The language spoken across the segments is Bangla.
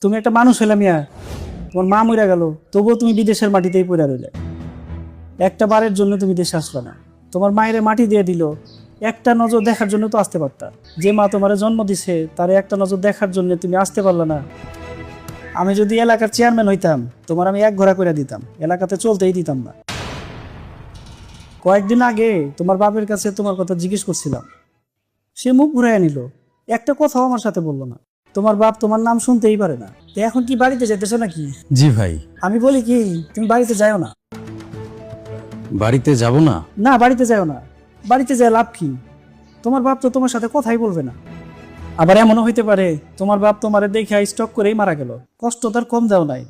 তুমি একটা মানুষ হইলা মিয়া, তোমার মা মরে গেল, তবুও তুমি বিদেশের মাটিতেই পড়ে রইলে। একটা বারের জন্য তুমি দেশে আসলে না, তোমার মায়ের মাটি দিয়ে দিল, একটা নজর দেখার জন্য তো আসতে পারতা। যে মা তোমার জন্ম দিছে তারে একটা নজর দেখার জন্য তুমি আসতে পারলে না। আমি যদি এলাকার চেয়ারম্যান হইতাম, তোমার আমি এক ঘোড়া করে দিতাম, এলাকাতে চলতেই দিতাম না। কয়েকদিন আগে তোমার বাপের কাছে তোমার কথা জিজ্ঞেস করছিলাম, সে মুখ ঘুরাইয়া নিল, একটা কথাও আমার সাথে বললো না। তোমার বাপ তোমার নাম শুনতেই পারে না। তো এখন কি বাড়িতে যেতেছো নাকি? জি ভাই। আমি বলি কি, তুমি বাড়িতে যাও না। বাড়িতে যাব না? না, বাড়িতে যাও না। বাড়িতে যায় লাভ কি? তোমার বাপ তো তোমার সাথে কথাই বলবে না। আবার এমনও হইতে পারে তোমার বাপ তোমারে দেখে স্টক করেই মারা গেল, কষ্ট তার কম দেও নাই।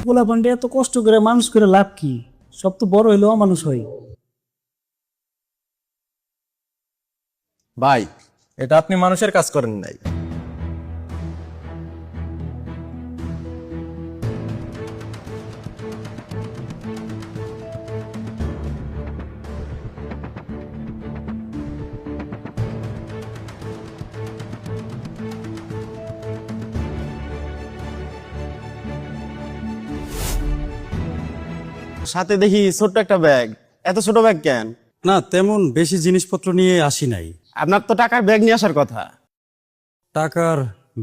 পোলা পান্ডে এত কষ্ট করে মানুষ করে লাভ কি? সব তো বড় হইলেও মানুষ হয়। ভাই, এটা আপনি মানুষের কাজ করেন নাই। সাথে দেখি ছোট্ট একটা ব্যাগ। এত ছোট ব্যাগ কেন? না, তেমন বেশি জিনিসপত্র নিয়ে আসি নাই। আপনার তো টাকার ব্যাগ নিয়ে আসার কথা। টাকার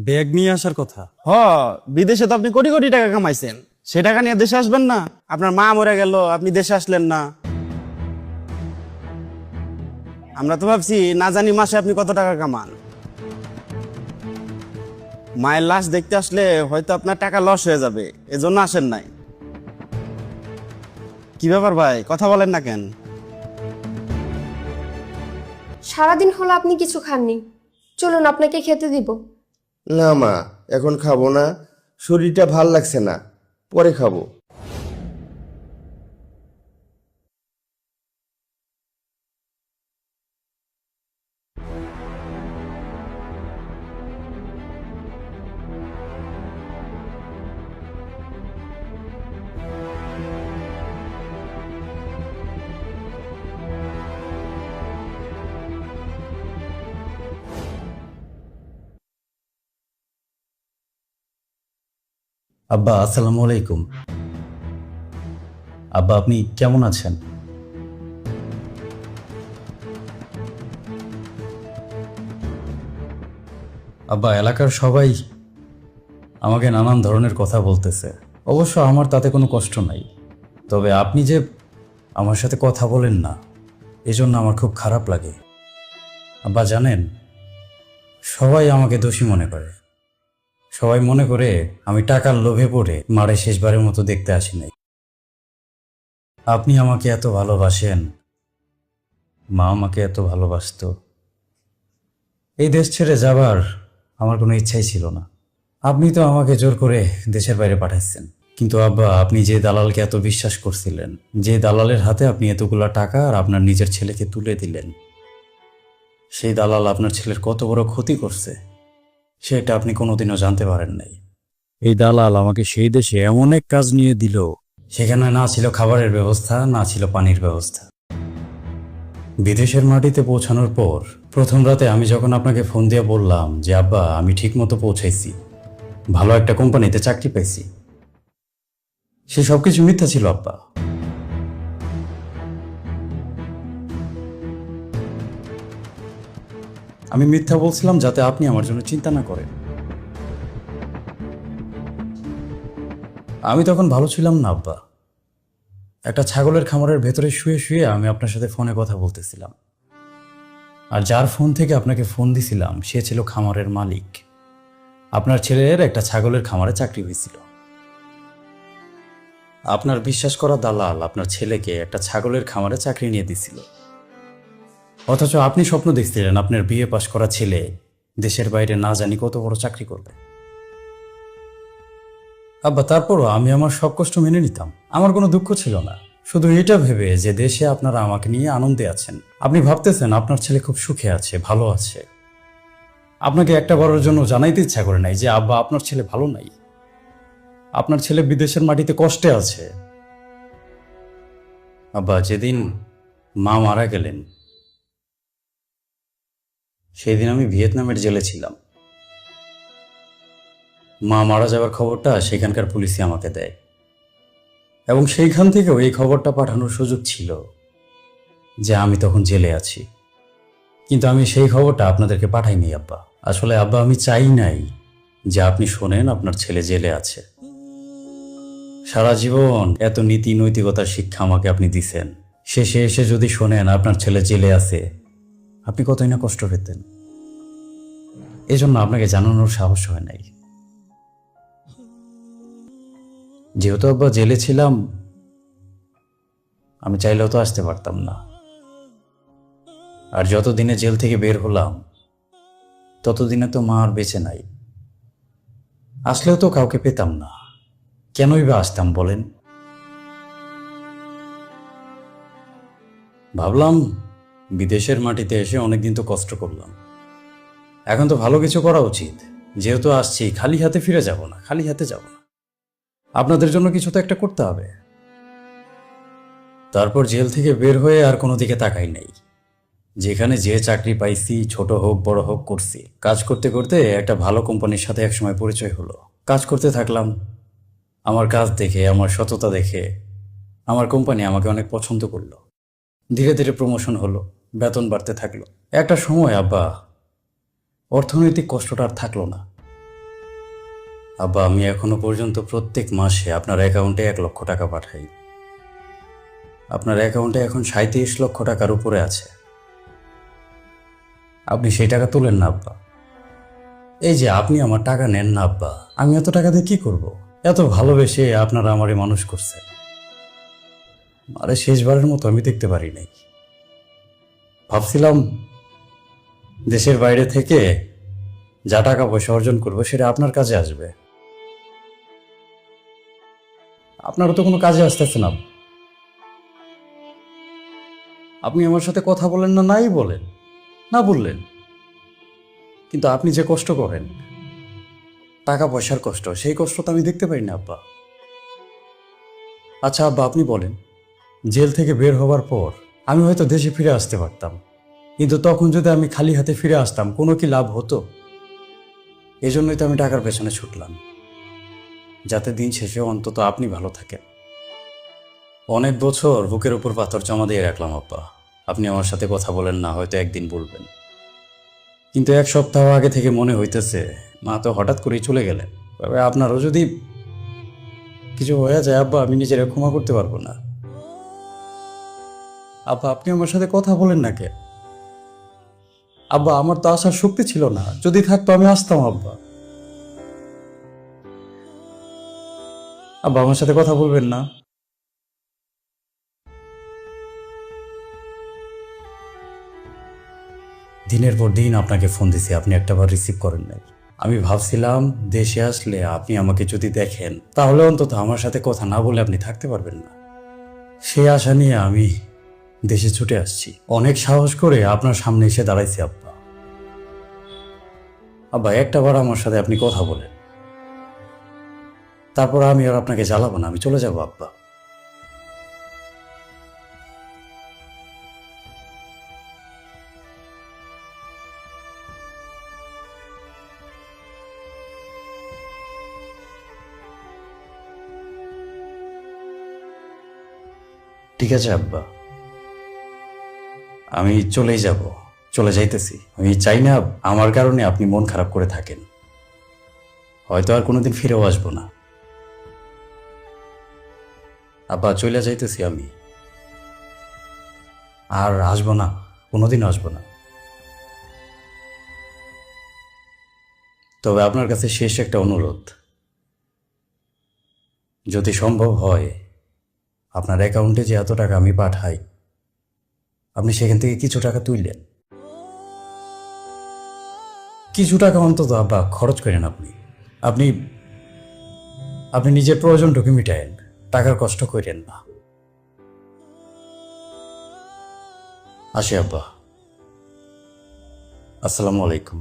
ব্যাগ নিয়ে আসার কথা? হ, বিদেশে তো আপনি কোটি কোটি টাকা কামাইছেন, সে টাকা নিয়ে দেশে আসবেন না? আপনার মা মরে গেল, আপনি দেশে আসলেন না। আমরা তো ভাবছি না জানি মাসে আপনি কত টাকা কামান। মায়ের লাশ দেখতে আসলে হয়তো আপনার টাকা লস হয়ে যাবে, এজন্য আসেন নাই। কি ব্যাপার ভাই, কথা বলেন না কেন? সারাদিন হলো আপনি কিছু খাননি, চলুন আপনাকে খেতে দিব। না মা, এখন খাবো না, শরীরটা ভাল লাগছে না, পরে খাবো। আব্বা, আসসালামু আলাইকুম। আব্বা, আপনি কেমন আছেন? আব্বা, এলাকার সবাই আমাকে নানান ধরনের কথা বলতেছে। অবশ্য আমার তাতে কোনো কষ্ট নাই, তবে আপনি যে আমার সাথে কথা বলেন না, এজন্য আমার খুব খারাপ লাগে। আব্বা জানেন, সবাই আমাকে দোষী মনে করে। সবাই মনে করে আমি টাকার লোভে পড়ে মারে শেষবারের মতো দেখতে আসি নাই। আপনি আমাকে এত ভালোবাসেন, মা আমাকে এত ভালোবাসতো। এই দেশ ছেড়ে যাবার আমার কোনো ইচ্ছাই ছিল না। আপনি তো আমাকে জোর করে দেশের বাইরে পাঠাচ্ছেন। কিন্তু আব্বা, আপনি যে দালালকে এত বিশ্বাস করছিলেন, যে দালালের হাতে আপনি এতগুলা টাকা আর আপনার নিজের ছেলেকে তুলে দিলেন, সেই দালাল আপনার ছেলের কত বড় ক্ষতি করছে সেটা আপনি কোনোদিনও জানতে পারেন নাই। এই দালাল আমাকে সেই দেশে এমন এক কাজ নিয়ে দিল, সেখানে না ছিল খাবারের ব্যবস্থা, না ছিল পানির ব্যবস্থা। বিদেশের মাটিতে পৌঁছানোর পর প্রথম রাতে আমি যখন আপনাকে ফোন দিয়ে বললাম যে আব্বা, আমি ঠিক মতো পৌঁছাইছি, ভালো একটা কোম্পানিতে চাকরি পাইছি, সে সবকিছু মিথ্যা ছিল আব্বা। আমি মিথ্যা বলছিলাম যাতে আপনি আমার জন্য চিন্তা না করেন। আমি তখন ভালো ছিলাম না আব্বা। একটা ছাগলের খামারের ভেতরে শুয়ে শুয়ে আমি আপনার সাথে ফোনে কথা বলতেছিলাম, আর যার ফোন থেকে আপনাকে ফোন দিছিলাম সে ছিল খামারের মালিক। আপনার ছেলের একটা ছাগলের খামারে চাকরি হয়েছিল। আপনার বিশ্বাস করা দালাল আপনার ছেলেকে একটা ছাগলের খামারে চাকরি নিয়ে দিছিল, অথচ আপনি স্বপ্ন দেখছিলেন আপনার বিএ পাশ করা ছেলে দেশের বাইরে না জানি কত বড় চাকরি করবে। আব্বা, তারপরও আমি আমার সব কষ্ট মেনে নিতাম, আমার কোনো দুঃখ ছিল না। শুধু এটা ভেবে যে দেশে আপনারা আমাকে নিয়ে আনন্দে আছেন, আপনি ভাবতেছেন আপনার ছেলে খুব সুখে আছে, ভালো আছে। আপনাকে একটা বারের জন্য জানাইতে ইচ্ছা করে নাই যে আব্বা, আপনার ছেলে ভালো নাই, আপনার ছেলে বিদেশের মাটিতে কষ্টে আছে। আব্বা, যেদিন মা মারা গেলেন সেই দিন আমি ভিয়েতনামের জেলে ছিলাম। মা মারা যাওয়ার খবরটা সেখানকার পুলিশই আমাকে দেয়, এবং সেইখান থেকেও এই খবরটা পাঠানোর সুযোগ ছিল যে আমি তখন জেলে আছি। কিন্তু আমি সেই খবরটা আপনাদেরকে পাঠাইনি আব্বা। আসলে আব্বা, আমি চাই নাই যে আপনি শোনেন আপনার ছেলে জেলে আছে। সারা জীবন এত নীতি নৈতিকতার শিক্ষা আমাকে আপনি দিছেন, শেষে এসে যদি শোনেন আপনার ছেলে জেলে আছে, আপনি কতই না কষ্ট পেতেন। এজন্য আপনাকে জানানোর সাহস হয় নাই। যেহেতু আব্বা জেলে ছিলাম, আমি চাইলেও তো আসতে পারতাম না। আর যতদিনে জেল থেকে বের হলাম ততদিনে তো মা আর বেঁচে নাই। আসলেও তো কাউকে পেতাম না, কেনই বা আসতাম বলেন? ভাবলাম বিদেশের মাটিতে এসে অনেকদিন তো কষ্ট করলাম, এখন তো ভালো কিছু করা উচিত। যেহেতু আসছি, খালি হাতে ফিরে যাব না, খালি হাতে যাব না। আপনাদের জন্য কিছু তো একটা করতে হবে। তারপর জেল থেকে বের হয়ে আর কোনো দিকে তাকাই নাই। যেখানে যে চাকরি পাইছি, ছোট হোক বড় হোক, করছি। কাজ করতে করতে একটা ভালো কোম্পানির সাথে একসময় পরিচয় হলো। কাজ করতে থাকলাম। আমার কাজ দেখে, আমার সততা দেখে আমার কোম্পানি আমাকে অনেক পছন্দ করলো। ধীরে ধীরে প্রমোশন হলো, বেতন বাড়তে থাকলো। একটা সময় আব্বা অর্থনৈতিক কষ্টটা আর থাকলো না। আব্বা, আমি এখনো পর্যন্ত প্রত্যেক মাসে আপনার অ্যাকাউন্টে 1 লক্ষ টাকা পাঠাই। আপনার অ্যাকাউন্টে এখন 37 লক্ষ টাকার উপরে আছে। আপনি সেই টাকা তোলেন না আব্বা। এই যে আপনি আমার টাকা নেন না আব্বা, আমি এত টাকা দিয়ে কি করব? এত ভালোবেসে আপনারা আমারে মানুষ করছেন, আরে শেষবারের মতো আমি দেখতে পারি নাই। ভাবছিলাম দেশের বাইরে থেকে যা টাকা পয়সা অর্জন করবো সেটা আপনার কাজে আসবে। আপনারও তো কোনো কাজে আসতেছে না। আপনি আমার সাথে কথা বলেন না, নাই বলেন, না বললেন, কিন্তু আপনি যে কষ্ট করেন, টাকা পয়সার কষ্ট, সেই কষ্ট তো আমি দেখতে পারি না আব্বা। আচ্ছা আব্বা, আপনি বলেন, জেল থেকে বের হওয়ার পর আমি হয়তো দেশে ফিরে আসতে পারতাম, কিন্তু তখন যদি আমি খালি হাতে ফিরে আসতাম, কোনো কি লাভ হতো? এজন্যই তো আমি টাকার পেছনে ছুটলাম, যাতে দিন শেষে অন্তত আপনি ভালো থাকেন। অনেক বছর বুকের উপর পাথর জমা দিয়ে রাখলাম আব্বা। আপনি আমার সাথে কথা বলেন না, হয়তো একদিন বলবেন, কিন্তু 1 সপ্তাহ আগে থেকে মনে হইতেছে মা তো হঠাৎ করেই চলে গেলেন। তবে আপনারও যদি কিছু হয়ে যায় আব্বা, আমি নিজেরা ক্ষমা করতে পারবো না। আব্বা, আপনি আমার সাথে কথা বলেন না কে? আব্বা, আমার তো আসার শক্তি ছিল না, যদি থাকতো আমি আসতাম আব্বা। আব্বা, আমার সাথে কথা বলবেন না? দিনের পর দিন আপনাকে ফোন দিছি, আপনি একটাবার রিসিভ করেন নাই। আমি ভাবছিলাম দেশে আসলে আপনি আমাকে যদি দেখেন, তাহলে অন্তত আমার সাথে কথা না বলে আপনি থাকতে পারবেন না। সে আশা নিয়ে আমি দেশে ছুটে আসছি। অনেক সাহস করে আপনার সামনে এসে দাঁড়াইছি আব্বা। আব্বা, একটাবার আমার সাথে আপনি কথা বলেন, তারপর আমি আর আপনাকে জ্বালাবো না, আমি চলে যাবো আব্বা। ঠিক আছে আব্বা, আমি চলেই যাব, চলে যাইতেছি। আমি চাই না আমার কারণে আপনি মন খারাপ করে থাকেন। হয়তো আর কোনোদিন ফিরেও আসবো না আব্বা, চলে যাইতেছি আমি, আর আসবো না, কোনোদিন আসবো না। তবে আপনার কাছে শেষ একটা অনুরোধ, যদি সম্ভব হয় আপনার অ্যাকাউন্টে যে এত টাকা আমি পাঠাই, আপনি সেখান থেকে কিছু টাকা তুললেন। কিছু টাকা অন্তত আব্বা খরচ করেন। আপনি আপনি নিজের প্রয়োজনটুকু মিটায়েন, টাকার কষ্ট করেন না। আসি আব্বা, আসসালামু আলাইকুম।